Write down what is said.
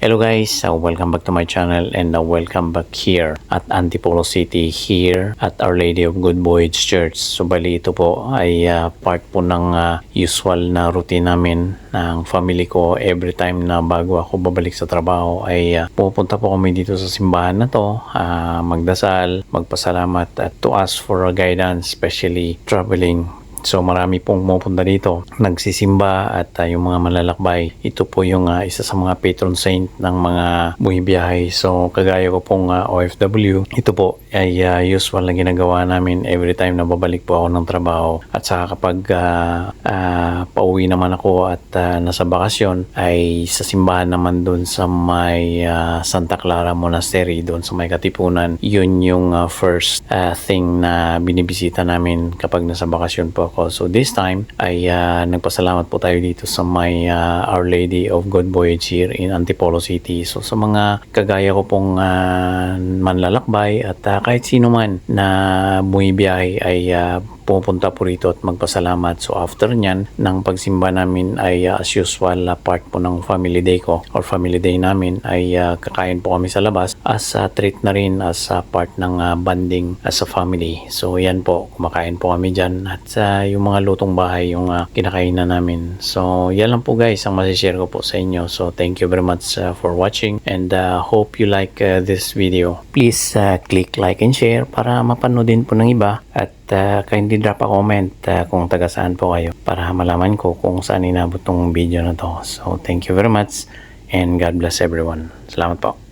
Hello guys, welcome back to my channel and welcome back here at Antipolo City here at Our Lady of Good Voyage Church. So bali ito po ay part po ng usual na routine namin ng family ko every time na bago ako babalik sa trabaho ay pupunta po kami dito sa simbahan na to, magdasal, magpasalamat at to ask for guidance, especially traveling. So marami pong pumupunta dito, nagsisimba at yung mga malalakbay. Ito po yung isa sa mga patron saint ng mga bumibiyahe. So kagaya ko pong OFW, ito po ay usual na ginagawa namin every time na babalik po ako ng trabaho. At saka kapag pauwi naman ako at nasa bakasyon ay sa simbahan naman doon sa may Santa Clara Monastery, doon sa may Katipunan. Yun yung first thing na binibisita namin kapag nasa bakasyon po ako. So this time ay nagpasalamat po tayo dito sa may Our Lady of Good Voyage here in Antipolo City. So sa mga kagaya ko pong manlalakbay at kahit sino man na bumibiyahe ay pupunta po rito at magpasalamat. So after nyan, ng pagsimba namin ay as usual part po ng family day ko or family day namin ay kakain po kami sa labas as treat na rin as part ng bonding as a family. So yan po, kumakain po kami dyan at yung mga lutong bahay yung kinakainan namin. So yan lang po guys ang masishare ko po sa inyo. So thank you very much for watching and hope you like this video. Please click like and share para mapanood din po ng iba at kindly drop a comment kung taga saan po kayo para malaman ko kung saan inabot tong video na to. So thank you very much and God bless everyone. Salamat po.